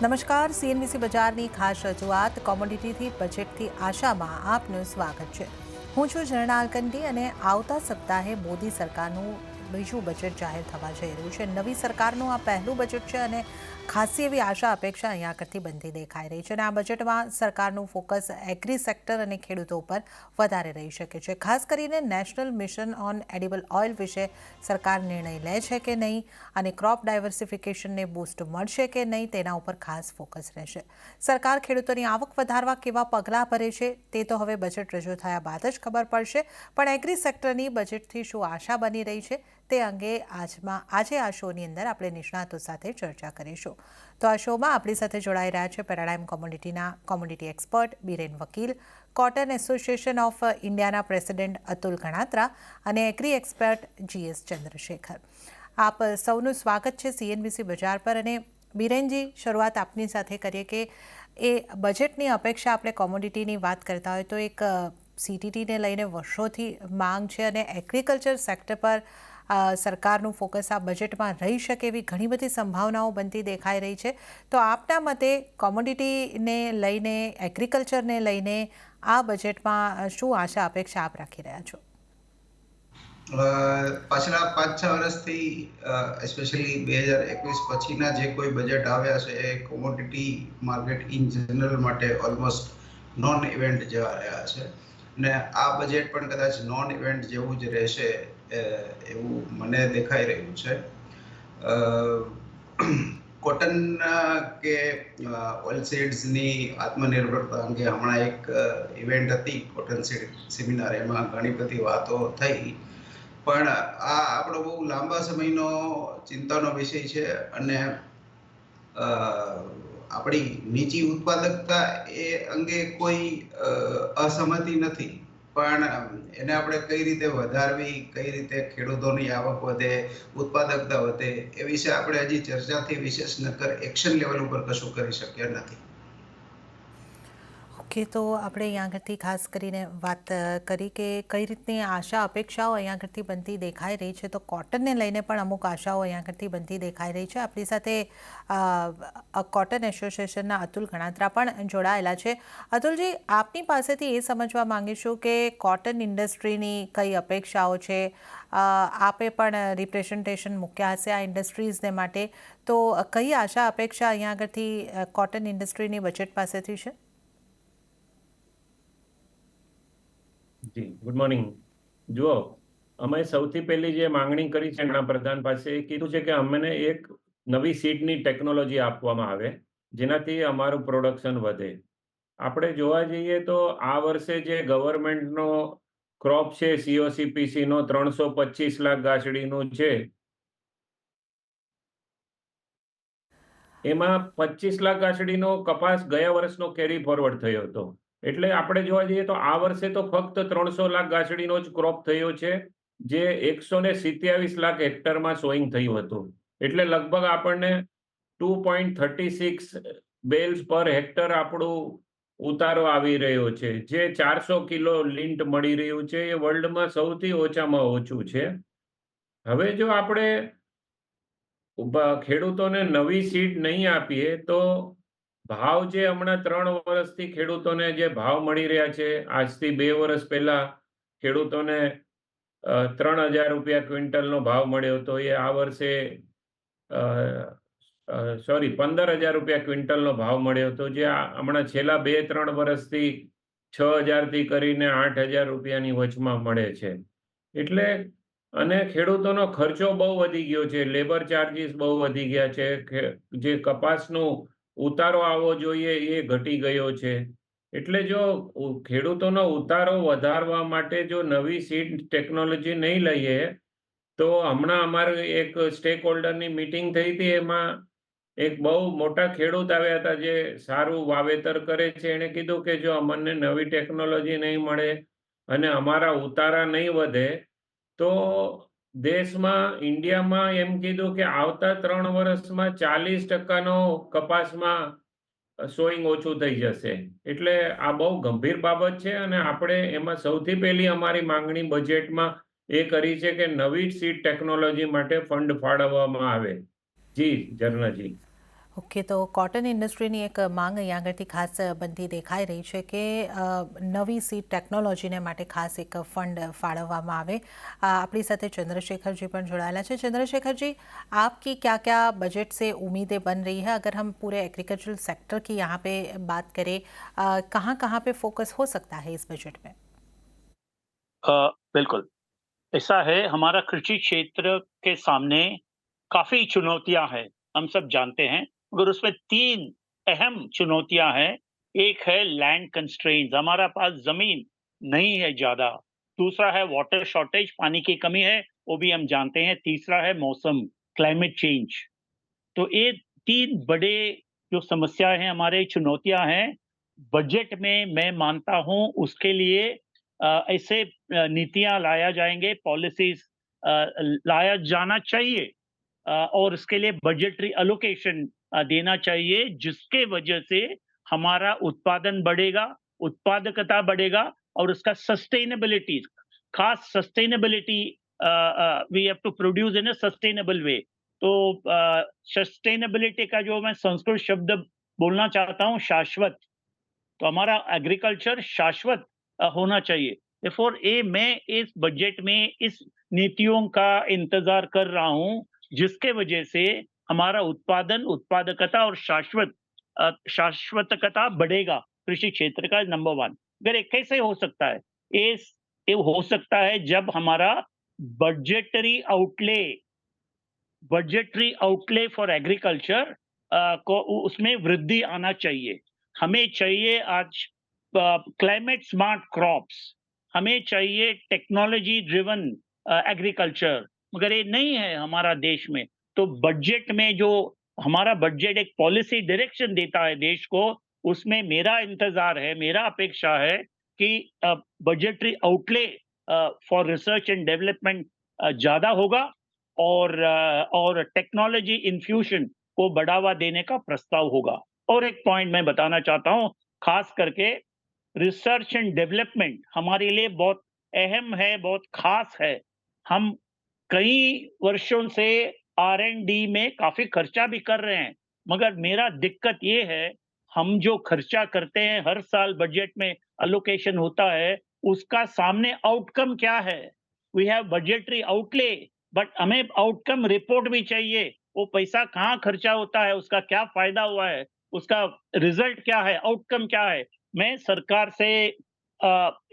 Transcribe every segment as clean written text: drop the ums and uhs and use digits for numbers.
નમસ્કાર, સીએનબીસી બજારની ખાસ રજૂઆત કોમોડિટીથી બજેટથી આશામાં આપનું સ્વાગત છે. હું છું ઝરણા અલકંડી અને આવતા સપ્તાહે મોદી સરકારનું બીજું બજેટ જાહેર થવા જઈ રહ્યું છે. નવી સરકારનું આ પહેલું બજેટ છે અને ખાસી એવી આશા અપેક્ષા અહીંયા આગળથી બનતી દેખાઈ રહી છે. અને આ બજેટમાં સરકારનું ફોકસ એગ્રી સેક્ટર અને ખેડૂતો ઉપર વધારે રહી શકે છે. ખાસ કરીને national mission on edible oil વિશે સરકાર નિર્ણય લે છે કે નહીં અને ક્રોપ ડાયવર્સિફિકેશનને બૂસ્ટ મળશે કે નહીં તેના ઉપર ખાસ ફોકસ રહેશે. સરકાર ખેડૂતોની આવક વધારવા કેવા પગલાં ભરે છે તે તો હવે બજેટ રજૂ થયા બાદ જ ખબર પડશે. પણ એગ્રી સેક્ટરની બજેટથી શું આશા બની રહી છે તે અંગે આજે આ શોની અંદર આપણે નિષ્ણાતો સાથે ચર્ચા કરીશું. તો આ શોમાં આપણી સાથે જોડાઈ રહ્યા છે પેરાડાઇમ કોમોડિટીના કોમોડિટી એક્સપર્ટ બીરેન વકીલ, કોટન એસોસિએશન ઓફ ઇન્ડિયાના પ્રેસિડેન્ટ અતુલ ગણાત્રા અને એગ્રી એક્સપર્ટ GS ચંદ્રશેખર. આપ સૌનું સ્વાગત છે સીએનબીસી બજાર પર. અને બીરેનજી, શરૂઆત આપની સાથે કરીએ કે એ બજેટની અપેક્ષા આપણે કોમોડિટીની વાત કરતા હોય તો એક CTTને લઈને વર્ષોથી માંગ છે અને એગ્રીકલ્ચર સેક્ટર પર સરકારનું ફોકસ આ બજેટમાં રહી શકે એવી ઘણી બધી સંભાવનાઓ બનતી દેખાઈ રહી છે. તો આપના મતે કોમોડિટીને લઈને, એગ્રીકલ્ચરને લઈને આ બજેટમાં શું આશા અપેક્ષા આપ રાખી રહ્યા છો? પાછલા 5-6 વર્ષથી એસ્પેશિયલી 2021 પછીના જે કોઈ બજેટ આવ્યા છે એ કોમોડિટી માર્કેટ ઇન જનરલ માટે ઓલમોસ્ટ નોન ઇવેન્ટ જેવા રહ્યા છે અને આ બજેટ પણ કદાચ નોન ઇવેન્ટ જેવું જ રહેશે એવું મને દેખાઈ રહ્યું છે. કોટન કે ઓઇલસીડ્સની આત્મનિર્ભરતા અંગે હમણાં એક ઇવેન્ટ હતી કોટન સીડ સેમિનાર, એમાં ઘણી બધી વાતો થઈ. પણ આ આપણો બહુ લાંબા સમયનો ચિંતાનો વિષય છે અને આપણી નીચી ઉત્પાદકતા એ અંગે કોઈ અસહમતિ નથી, પણ એને આપણે કઈ રીતે વધારવી, કઈ રીતે ખેડૂતોની આવક વધે, ઉત્પાદકતા વધે, એ વિશે આપણે હજી ચર્ચાથી વિશેષ નકર એક્શન લેવલ ઉપર કશું કરી શક્યા નથી. ઓકે, તો આપણે અહીંયા આગળથી ખાસ કરીને વાત કરી કે કઈ રીતની આશા અપેક્ષાઓ અહીંયા આગળથી બનતી દેખાઈ રહી છે. તો કોટનને લઈને પણ અમુક આશાઓ અહીંયા આગળથી બનતી દેખાઈ રહી છે. આપણી સાથે કોટન એસોસિએશનના અતુલ ગણાત્રા પણ જોડાયેલા છે. અતુલજી, આપની પાસેથી એ સમજવા માંગીશું કે કોટન ઇન્ડસ્ટ્રીની કઈ અપેક્ષાઓ છે. આપે પણ રિપ્રેઝન્ટેશન મૂક્યા હશે આ ઇન્ડસ્ટ્રીઝને માટે, તો કઈ આશા અપેક્ષા અહીંયા આગળથી કોટન ઇન્ડસ્ટ્રીની બજેટ પાસેથી છે? જી, ગુડ મોર્નિંગ. જુઓ, અમે સૌથી પહેલી જે માંગણી કરી છે વડાપ્રધાન પાસે, એ કીધું છે કે અમને એક નવી સીડની ટેકનોલોજી આપવામાં આવે જેનાથી અમારું પ્રોડક્શન વધે. આપણે જોવા જઈએ તો આ વર્ષે જે ગવર્મેન્ટનો ક્રોપ છે COCPCનો 325 લાખ ગાંસડીનું છે, એમાં 25 લાખ ગાંસડીનો કપાસ ગયા વર્ષનો કેરી ફોરવર્ડ થયો હતો. એટલે આપણે જોવા જઈએ તો આ વર્ષે તો ફક્ત 300 લાખ ગાંસડીનો જ ક્રોપ થયો છે, જે 127 લાખ હેક્ટરમાં સોઈંગ થયું હતું. એટલે લગભગ આપણને 2.36 બેલ્સ પર હેક્ટર આપણું ઉતારો આવી રહ્યો છે, જે 400 કિલો લિન્ટ મળી રહ્યું છે. એ વર્લ્ડમાં સૌથી ઓછામાં ઓછું છે. હવે જો આપણે ખેડૂતોને નવી સીડ નહીં આપીએ તો ભાવ જે હમણાં 3 વર્ષથી ખેડૂતોને જે ભાવ મળી રહ્યા છે, આજથી 2 વર્ષ પહેલા ખેડૂતોને 3,000 રૂપિયા ક્વિન્ટલનો ભાવ મળ્યો હતો, એ આ વર્ષે 15,000 રૂપિયા ક્વિન્ટલનો ભાવ મળ્યો હતો, જે હમણાં છેલ્લા 2-3 વર્ષથી 6,000 થી કરીને 8,000 રૂપિયાની વચમાં મળે છે. એટલે અને ખેડૂતોનો ખર્ચો બહુ વધી ગયો છે, લેબર ચાર્જીસ બહુ વધી ગયા છે, જે કપાસનો ઉતારો આવવો જોઈએ એ ઘટી ગયો છે. એટલે જો ખેડૂતોનો ઉતારો વધારવા માટે જો નવી સીડ ટેકનોલોજી નહીં લઈએ તો હમણાં અમારે એક સ્ટેક હોલ્ડરની મીટિંગ થઈ હતી, એમાં એક બહુ મોટા ખેડૂત આવ્યા હતા જે સારું વાવેતર કરે છે. એણે કીધું કે જો અમને નવી ટેકનોલોજી નહીં મળે અને અમારા ઉતારા નહીં વધે તો દેશમાં, ઇન્ડિયામાં એમ કીધું કે આવતા 3 વર્ષમાં 40%નો કપાસમાં સોઈંગ ઓછું થઈ જશે. એટલે આ બહુ ગંભીર બાબત છે અને આપણે એમાં સૌથી પહેલી અમારી માંગણી બજેટમાં એ કરી છે કે નવી સીડ ટેકનોલોજી માટે ફંડ ફાળવવામાં આવે. જી, જર્નાજી. ઓકે, તો કોટન ઇન્ડસ્ટ્રીની એક માંગ અહીંયા આગળથી ખાસ બનતી દેખાઈ રહી છે કે નવી સીડ ટેકનોલોજીને માટે ખાસ એક ફંડ ફાળવવામાં આવે। આપણી સાથે चंद्रशेखर जी પણ જોડાયેલા છે। चंद्रशेखर जी, आपकी क्या क्या बजट से उम्मीदें बन रही है? अगर हम पूरे एग्रीकल्चरल सेक्टर की यहाँ पे बात करें, कहाँ पे फोकस हो सकता है इस बजट में? बिल्कुल, ऐसा है, हमारा कृषि क्षेत्र के सामने काफ़ी चुनौतियाँ हैं, हम सब जानते हैं, मगर उसमें 3 अहम चुनौतियाँ हैं। एक है लैंड कंस्ट्रेंट्स, हमारा पास ज़मीन नहीं है ज़्यादा। दूसरा है वाटर शॉर्टेज, पानी की कमी है, वो भी हम जानते हैं। तीसरा है मौसम, क्लाइमेट चेंज। तो ये 3 बड़े जो समस्याएँ हैं, हमारे चुनौतियाँ हैं, बजट में मैं मानता हूँ उसके लिए ऐसे नीतियाँ लाया जाएँगे, पॉलिसीज़ लाया जाना चाहिए, और इसके लिए बजटरी एलोकेशन देना चाहिए, जिसके वजह से हमारा उत्पादन बढ़ेगा, उत्पादकता बढ़ेगा और उसका सस्टेनेबिलिटी, खास sustainability, we have to produce in a sustainable way. तो सस्टेनेबिलिटी का जो मैं संस्कृत शब्द बोलना चाहता हूँ, शाश्वत। तो हमारा एग्रीकल्चर शाश्वत होना चाहिए। देयरफॉर मैं इस बजट में इस नीतियों का इंतजार कर रहा हूँ, जिसके वजह से हमारा उत्पादन, उत्पादकता और शाश्वतकता बढ़ेगा कृषि क्षेत्र का। नंबर 1। अगर ये कैसे हो सकता है? ये हो सकता है जब हमारा बजटरी आउटले फॉर एग्रीकल्चर को उसमें वृद्धि आना चाहिए। हमें चाहिए आज क्लाइमेट स्मार्ट क्रॉप्स, हमें चाहिए टेक्नोलॉजी ड्रिवन एग्रीकल्चर, मगर ये नहीं है हमारा देश में। तो बजट में जो हमारा बजट एक पॉलिसी डायरेक्शन देता है देश को, उसमें मेरा इंतजार है, मेरा अपेक्षा है कि budgetary outlay for research and development ज़्यादा होगा, और टेक्नोलॉजी इन्फ्यूजन को बढ़ावा देने का प्रस्ताव होगा। और एक पॉइंट मैं बताना चाहता हूँ, खास करके रिसर्च एंड डेवलपमेंट हमारे लिए बहुत अहम है, बहुत खास है। हम कई वर्षों से R&D में काफ़ी खर्चा भी कर रहे हैं, मगर मेरा दिक्कत ये है, हम जो खर्चा करते हैं, हर साल बजट में एलोकेशन होता है, उसका सामने आउटकम क्या है? We have budgetary outlay, but हमें आउटकम रिपोर्ट भी चाहिए। वो पैसा कहाँ खर्चा होता है, उसका क्या फ़ायदा हुआ है, उसका रिज़ल्ट क्या है, आउटकम क्या है? मैं सरकार से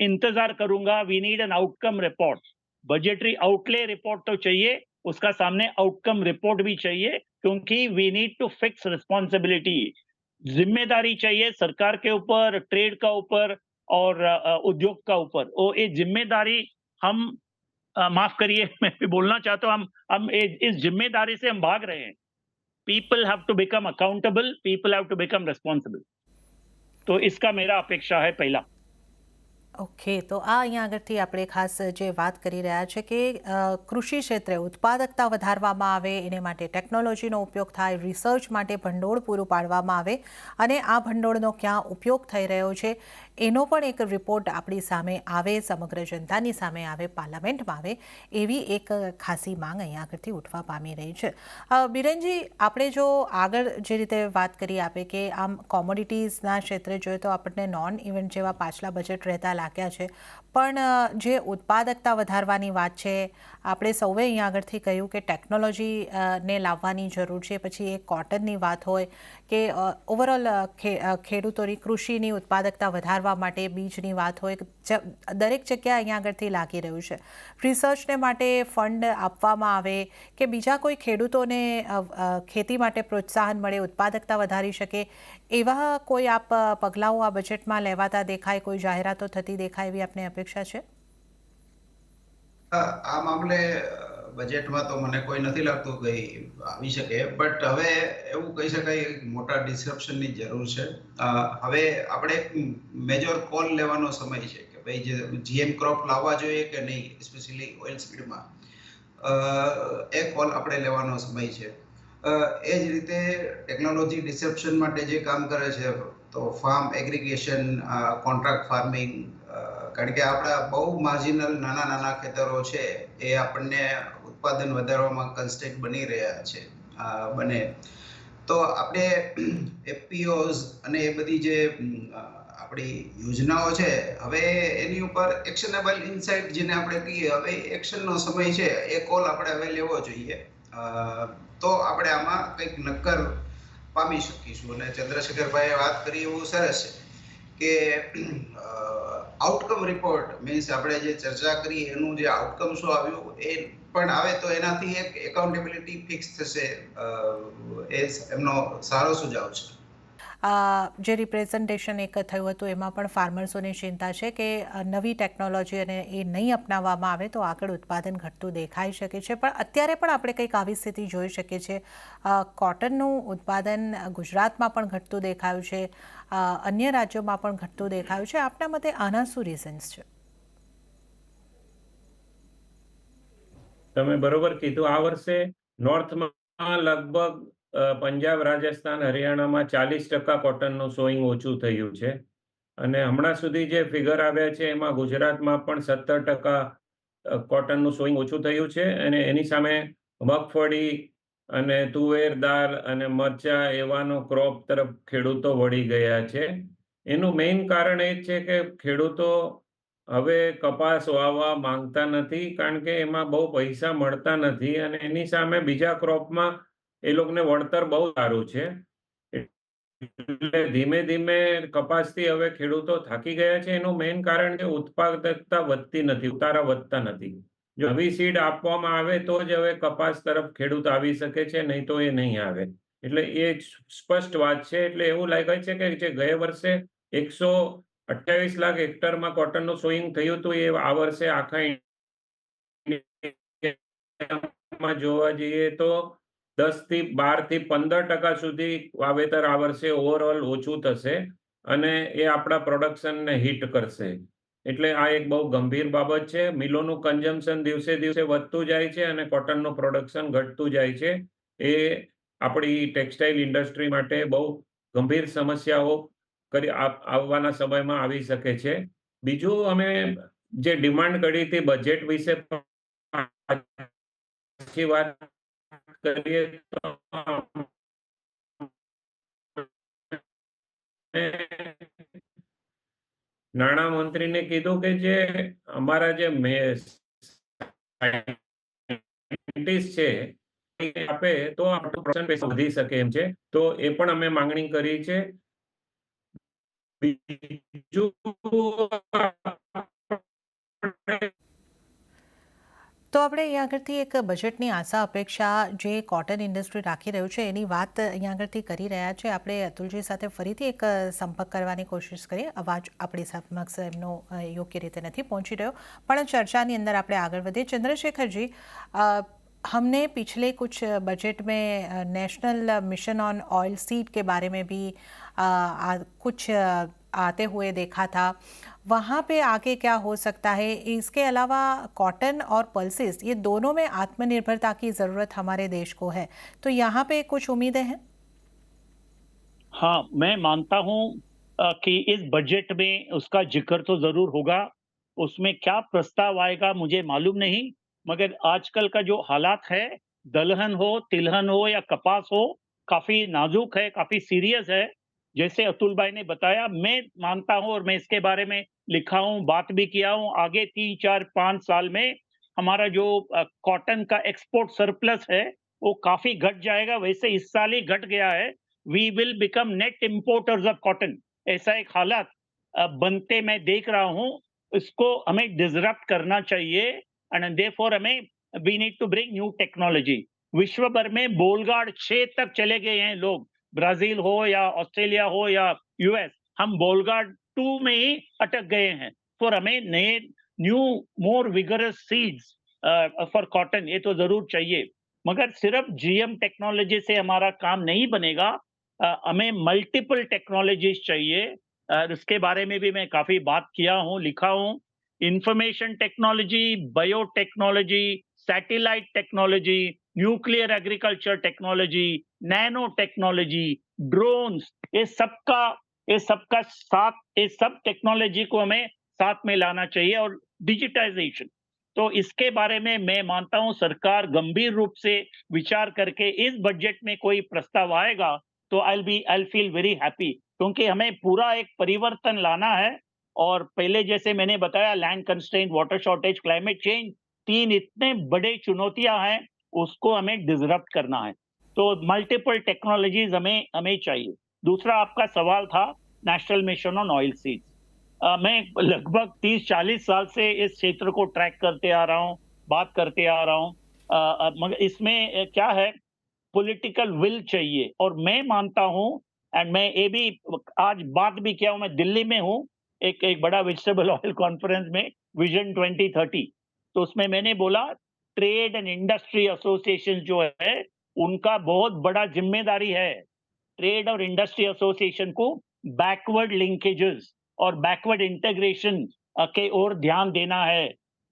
इंतज़ार करूँगा। We need an outcome report. Budgetary outlay report तो चाहिए, उसका सामने आउटकम रिपोर्ट भी चाहिए, क्योंकि we need to fix responsibility. ज़िम्मेदारी चाहिए सरकार के ऊपर, ट्रेड का ऊपर और उद्योग का ऊपर। और ये ज़िम्मेदारी हम माफ़ करिए, मैं भी बोलना चाहता हूँ, हम इस ज़िम्मेदारी से हम भाग रहे हैं। People have to become accountable, people have to become responsible. तो इसका मेरा अपेक्षा है पहला। ઓકે, તો અહીંયા આગળથી આપણે ખાસ જે વાત કરી રહ્યા છે કે કૃષિ ક્ષેત્રે ઉત્પાદકતા વધારવામાં આવે, એને માટે ટેકનોલોજીનો ઉપયોગ થાય, રિસર્ચ માટે ભંડોળ પૂરું પાડવામાં આવે અને આ ભંડોળનો ક્યાં ઉપયોગ થઈ રહ્યો છે એનો પણ એક રિપોર્ટ આપણી સામે આવે, સમગ્ર જનતાની સામે આવે, પાર્લામેન્ટમાં આવે, એવી એક ખાસી માંગ અહીંયા આગળથી ઉઠવા પામી રહી છે। બિરેનજી, આપણે જો આગળ જે રીતે વાત કરી આપે કે આમ કોમોડિટીઝના ક્ષેત્રે જોઈએ તો આપણને નોન ઇવેન્ટ જેવા પાછલા બજેટ રહેતા લાગ્યા છે, પણ જે ઉત્પાદકતા વધારવાની વાત છે, આપણે સૌએ અહીંયા આગળથી કહ્યું કે ટેકનોલોજીને લાવવાની જરૂર છે, પછી એક કોટનની વાત હોય કે ઓવરઓલ ખેડૂતોની કૃષિની ઉત્પાદકતા વધારવા માટે બીજની વાત હોય, દરેક જગ્યાએ અહીંયા આગળથી લાગી રહ્યું છે। રિસર્ચને માટે ફંડ આપવામાં આવે કે બીજા કોઈ ખેડૂતોને ખેતી માટે પ્રોત્સાહન મળે, ઉત્પાદકતા વધારી શકે, એવા કોઈ આપ પગલાઓ આ બજેટમાં લેવાતા દેખાય, કોઈ જાહેરાતો થતી દેખાય એવી આપને અપેક્ષા છે? આ મામલે બજેટમાં તો મને કોઈ નથી લાગતું કંઈ આવી શકે, બટ હવે એવું કહી શકાય કે મોટા ડિસ્રપ્શનની જરૂર છે। હવે આપણે એક મેજર કોલ લેવાનો સમય છે કે ભાઈ જે GM ક્રોપ લાવવા જોઈએ કે નહીં, સ્પેશિયલી ઓઇલ સીડમાં, એ કોલ આપણે લેવાનો સમય છે। એ જ રીતે ટેકનોલોજી ડિસેપ્શન માટે જે કામ કરે છે, તો ફાર્મ એગ્રીગેશન, કોન્ટ્રાક્ટ ફાર્મિંગ, કારણ કે આપણા બહુ માર્જિનલ નાના નાના ખેતરો છે, એ આપણને ઉત્પાદન વધારવામાં કન્સ્ટેન્ટ બની રહ્યા છે બને। તો આપણે એફપીઓઝ અને એ બધી જે આપણી યોજનાઓ છે, હવે એની ઉપર એક્શનેબલ ઇનસાઇટ જેને આપણે કહીએ, હવે એક્શનનો સમય છે, એ કોલ આપણે હવે લેવો જોઈએ. તો આપણે આમાં કંઈક નક્કર પામી શકીશું. અને ચંદ્રશેખરભાઈએ વાત કરી એવું સરસ છે કે આઉટકમ રિપોર્ટ મીન્સ આપણે જે ચર્ચા કરી એનું જે આઉટકમ શું આવ્યું એ પણ આવે તો એનાથી એક એકાઉન્ટેબિલિટી ફિક્સ થશે. એ એમનો સારો સુઝાવ છે. જે રિપ્રેઝન્ટેશન એક થયું હતું એમાં પણ ફાર્મર્સોની ચિંતા છે કે નવી ટેકનોલોજી અને એ નહીં અપનાવવામાં આવે તો આગળ ઉત્પાદન ઘટતું દેખાઈ શકે છે. પણ અત્યારે પણ આપણે કંઈક આવી સ્થિતિ જોઈ શકીએ છીએ. કોટનનું ઉત્પાદન ગુજરાતમાં પણ ઘટતું દેખાયું છે, અન્ય રાજ્યોમાં પણ ઘટતું દેખાયું છે. આપના મતે આના શું રીઝન્સ છે? તમે બરોબર કીધું. આ વર્ષે નોર્થમાં લગભગ પંજાબ, રાજસ્થાન, હરિયાણામાં 40% કોટનનું સોઈંગ ઓછું થયું છે. અને હમણાં સુધી જે ફિગર આવ્યા છે એમાં ગુજરાતમાં પણ 17% કોટનનું સોઈંગ ઓછું થયું છે. અને એની સામે મગફળી અને તુવેર દાળ અને મરચા એવાનો ક્રોપ તરફ ખેડૂતો વળી ગયા છે. એનું મેઇન કારણ એ છે કે ખેડૂતો હવે કપાસ વાવવા માંગતા નથી, કારણ કે એમાં બહુ પૈસા મળતા નથી. અને એની સામે બીજા ક્રોપમાં એ લોકોને વળતર બહુ સારું છે. એટલે ધીમે ધીમે કપાસથી હવે ખેડૂતો થાકી ગયા છે. એનું મેઇન કારણ છે ઉત્પાદકતા વધતી નથી, ઉતારા વધતા નથી. જો નવી સીડ આપવામાં આવે તો જ હવે કપાસ તરફ ખેડૂત આવી શકે છે, નહીં તો એ નહીં આવે. એટલે એ સ્પષ્ટ વાત છે. એટલે એવું લાગે છે કે જે ગયા વર્ષે 128 લાખ હેક્ટરમાં કોટનનું સોઈંગ થયું હતું, એ આ વર્ષે આખા ઇન્ડિયામાં જોવા જઈએ તો 10-12-15% સુધી વાવેતર આ વર્ષે ઓવરઓલ ઓછું થશે. અને એ આપણા પ્રોડક્શનને હિટ કરશે. એટલે આ એક બહુ ગંભીર બાબત છે. મિલોનું કન્ઝમ્પશન દિવસે દિવસે વધતું જાય છે અને કોટનનું પ્રોડક્શન ઘટતું જાય છે. એ આપણી ટેક્સટાઇલ ઇન્ડસ્ટ્રી માટે બહુ ગંભીર સમસ્યાઓ આવવાના સમયમાં આવી શકે છે. બીજું, અમે જે ડિમાન્ડ કરી હતી બજેટ વિશે પાછી વાત કરીએ તો નાણામંત્રીને કીધું કે જે અમારા જે સાયન્ટિસ્ટ છે એ આપે તો આપણું પ્રોડક્શન વધી શકે એમ છે. તો એ પણ અમે માંગણી કરી છે. બીજું, તો આપણે અહીંયા આગળથી એક બજેટની આશા અપેક્ષા જે કોટન ઇન્ડસ્ટ્રી રાખી રહ્યું છે એની વાત અહીંયા આગળથી કરી રહ્યા છે. આપણે અતુલજી સાથે ફરીથી એક સંપર્ક કરવાની કોશિશ કરીએ. અવાજ આપણી સમક્ષ એમનો યોગ્ય રીતે નથી પહોંચી રહ્યો, પણ ચર્ચાની अंदर આપણે આગળ વધીએ. चंद्रशेखर जी, हमने पिछले कुछ बजट में national mission on oil seed के बारे में भी कुछ आते हुए देखा था. वहाँ पे आगे क्या हो सकता है? इसके अलावा कॉटन और पल्सेस, ये दोनों में आत्मनिर्भरता की ज़रूरत हमारे देश को है, तो यहाँ पे कुछ उम्मीदें हैं? हाँ, मैं मानता हूँ कि इस बजट में उसका जिक्र तो जरूर होगा. उसमें क्या प्रस्ताव आएगा मुझे मालूम नहीं, मगर आजकल का जो हालात है, दलहन हो, तिलहन हो या कपास हो, काफी नाजुक है, काफी सीरियस है. जैसे अतुल भाई ने बताया, मैं मानता हूं और मैं इसके बारे में लिखा हूं, बात भी किया हूं, आगे 3-4-5 साल में हमारा जो कॉटन का एक्सपोर्ट सरप्लस है वो काफी घट जाएगा. वैसे इस साल ही घट गया है. We will become net importers of cotton. ऐसा एक हालात बनते मैं देख रहा हूं. इसको हमें डिसरप्ट करना चाहिए एंड देयरफॉर हमें we need to bring new technology. विश्व भर में बोलगार्ड 6 तक चले गए हैं लोग, ब्राजील हो या ऑस्ट्रेलिया हो या यूएस. हम बोलगार्ड 2 में ही अटक गए हैं. फॉर हमें नए new more vigorous seeds for cotton, ये तो जरूर चाहिए. मगर सिर्फ जीएम टेक्नोलॉजी से हमारा काम नहीं बनेगा. हमें मल्टीपल टेक्नोलॉजीज चाहिए. उसके बारे में भी मैं काफी बात किया हूं, लिखा हूं. Information technology, biotechnology, satellite technology, nuclear agriculture technology, nano technology, drones, ये सबका साथ, ये सब टेक्नोलॉजी को हमें साथ में लाना चाहिए. और डिजिटाइजेशन, तो इसके बारे में मैं मानता हूं सरकार गंभीर रूप से विचार करके इस बजट में कोई प्रस्ताव आएगा तो आई फील वेरी हैप्पी, क्योंकि हमें पूरा एक परिवर्तन लाना है। और पहले जैसे मैंने बताया, land constraint, water shortage, climate change, 3 इतने बड़े चुनौतियां हैं, उसको हमें डिसरप्ट करना है। तो मल्टीपल टेक्नोलॉजीज हमें हमें चाहिए। दूसरा आपका सवाल था national mission on oil seeds. मैं लगभग 30-40 साल से इस क्षेत्र को ट्रैक करते आ रहा हूँ, बात करते आ रहा हूँ। मगर इसमें क्या है, पॉलिटिकल विल चाहिए। और मैं मानता हूँ, एंड मैं ये भी आज बात भी किया हूँ, मैं दिल्ली में हूँ एक बड़ा वेजिटेबल ऑयल कॉन्फ्रेंस में, विजन 2030। तो उसमें मैंने बोला ट्रेड एंड इंडस्ट्री एसोसिएशन जो है उनका बहुत बड़ा जिम्मेदारी है, ट्रेड और इंडस्ट्री एसोसिएशन को बैकवर्ड लिंकेजेस और बैकवर्ड इंटीग्रेशन के ओर ध्यान देना है।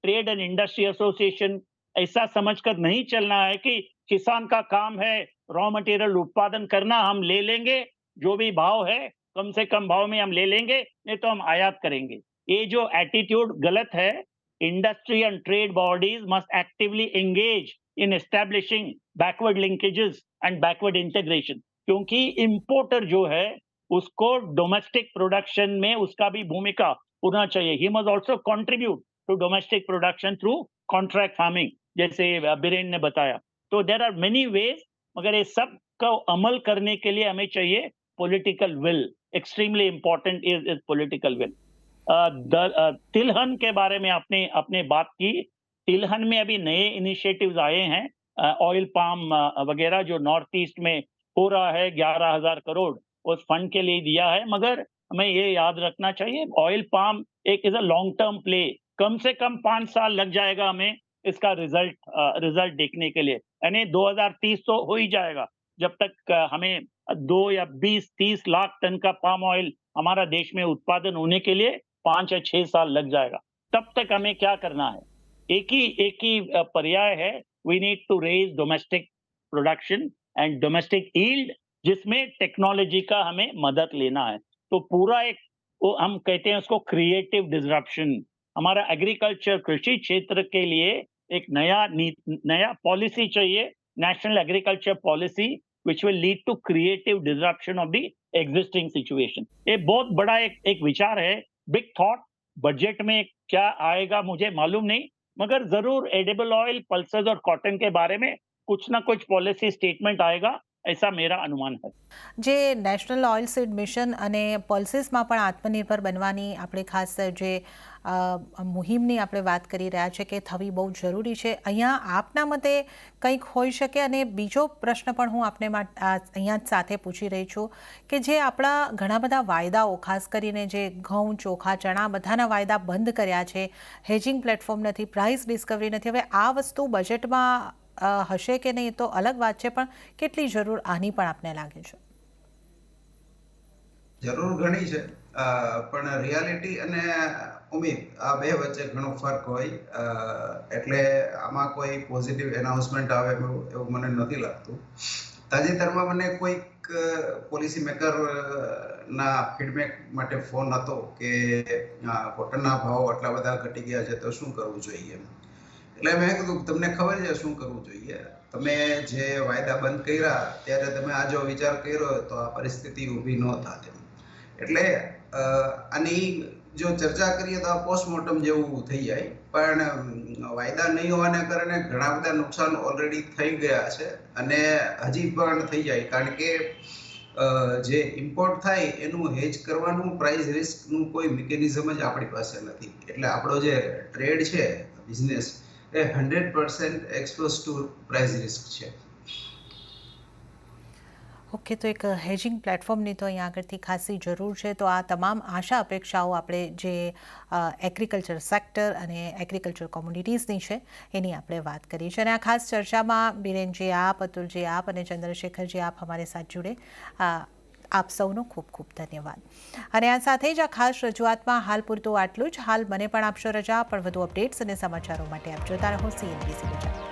ट्रेड एंड इंडस्ट्री एसोसिएशन ऐसा समझकर नहीं चलना है कि किसान का काम है रॉ मटेरियल उत्पादन करना, हम ले लेंगे जो भी भाव है कम से कम भाव में हम ले लेंगे, नहीं तो हम आयात करेंगे। ये जो एटीट्यूड गलत है। Industry and trade bodies must actively engage in establishing backward linkages and backward integration, क्योंकि इंपोर्टर जो है उसको डोमेस्टिक प्रोडक्शन में उसका भी भूमिका होना चाहिए। He must also contribute to domestic production through contract farming, जैसे बीरेन ने बताया। तो देयर आर मेनी वेज, मगर ये सब को अमल करने के लिए हमें चाहिए political will. Extremely important is political will. तिलहन के बारे में आपने बात की। तिलहन में अभी नए इनिशिएटिव्स आए हैं, ऑयल पाम वगैरह जो नॉर्थ ईस्ट में हो रहा है, 11,000 करोड़ उस फंड के लिए दिया है। मगर हमें ये याद रखना चाहिए, ऑयल पाम एक is a long term play. कम से कम 5 साल लग जाएगा हमें इसका रिजल्ट देखने के लिए, यानी 2030 तो हो ही जाएगा। जब तक हमें 2 या 20-30 लाख टन का पाम ऑयल हमारा देश में उत्पादन होने के लिए 5 या 6 साल लग जाएगा। तब तक हमें क्या करना है, एक ही पर्याय है, we need to raise domestic production and domestic yield, जिसमें टेक्नोलॉजी का हमें मदद लेना है। तो पूरा एक वो हम कहते हैं उसको क्रिएटिव डिसरप्शन। हमारा एग्रीकल्चर, कृषि क्षेत्र के लिए एक नया पॉलिसी चाहिए, national agriculture policy which will lead to creative disruption of the existing situation। ये बहुत बड़ा एक विचार है, बिग थॉट। बजट में क्या आएगा मुझे मालूम नहीं, मगर जरूर एडिबल ऑयल, पल्सेस और कॉटन के बारे में कुछ ना कुछ पॉलिसी स्टेटमेंट आएगा, ऐसा मेरा अनुमान है। જે નેશનલ ઓઇલ સીડ મિશન અને પલ્સીસમાં પણ આત્મનિર્ભર બનવાની આપણે ખાસ જે મુહિમની આપણે વાત કરી રહ્યા છે કે થવી બહુ જરૂરી છે, અહીંયા આપના મતે કંઈક હોઈ શકે? અને બીજો પ્રશ્ન પણ હું આપને અહીંયા જ સાથે પૂછી રહી છું કે જે આપણા ઘણા બધા વાયદાઓ, ખાસ કરીને જે ઘઉં, ચોખા, ચણા બધાના વાયદા બંધ કર્યા છે, હેજિંગ પ્લેટફોર્મ નથી, પ્રાઇસ ડિસ્કવરી નથી, હવે આ વસ્તુ બજેટમાં હશે કે નહીં તો અલગ વાત છે, પણ કેટલી જરૂર આની પણ આપને લાગે છે? જરૂર ઘણી છે, પણ રિયાલિટી અને ઉમ્મીદ આ બે વચ્ચે ઘણો ફરક હોય, એટલે આમાં કોઈ પોઝિટિવ એનાઉન્સમેન્ટ આવે એવું મને નથી લાગતું। તાજેતરમાં મને કોઈક પોલિસી મેકર ના ફીડબેક માટે ફોન હતો કે કોટનના ભાવ આટલા બધા ઘટી ગયા છે તો શું કરવું જોઈએ। એટલે મેં કીધું તમને ખબર છે શું કરવું જોઈએ, તમે જે વાયદા બંધ કર્યા ત્યારે તમે આ જો વિચાર કર્યો તો આ પરિસ્થિતિ ઊભી ન થાત એમ। એટલે આની જો ચર્ચા કરીએ તો આ પોસ્ટમોર્ટમ જેવું થઈ જાય, પણ વાયદા નહીં હોવાને કારણે ઘણા બધા નુકસાન ઓલરેડી થઈ ગયા છે અને હજી પણ થઈ જાય, કારણ કે જે ઇમ્પોર્ટ થાય એનું હેજ કરવાનું, પ્રાઇસ રિસ્કનું કોઈ મિકેનિઝમ જ આપણી પાસે નથી। એટલે આપણો જે ટ્રેડ છે, બિઝનેસ, એ 100% એક્સપોઝ ટુ પ્રાઇસ રિસ્ક છે। ઓકે, તો એક હેજિંગ પ્લેટફોર્મની તો અહીંયા આગળથી ખાસી જરૂર છે। તો આ તમામ આશા અપેક્ષાઓ આપણે જે એગ્રીકલ્ચર સેક્ટર અને એગ્રીકલ્ચર કોમ્યુનિટીઝની છે એની આપણે વાત કરી છે। અને આ ખાસ ચર્ચામાં બીરેનજી આપ, અતુલજી આપ અને ચંદ્રશેખરજી આપ અમારી સાથે જોડે, આપ સૌનો ખૂબ ખૂબ ધન્યવાદ। અને આ સાથે જ આ ખાસ રજૂઆતમાં હાલ પૂરતું આટલું જ। હાલ મને પણ આપશો રજા, પણ વધુ અપડેટ્સ અને સમાચારો માટે આપ જોતા રહો CNBC ગુજરાત।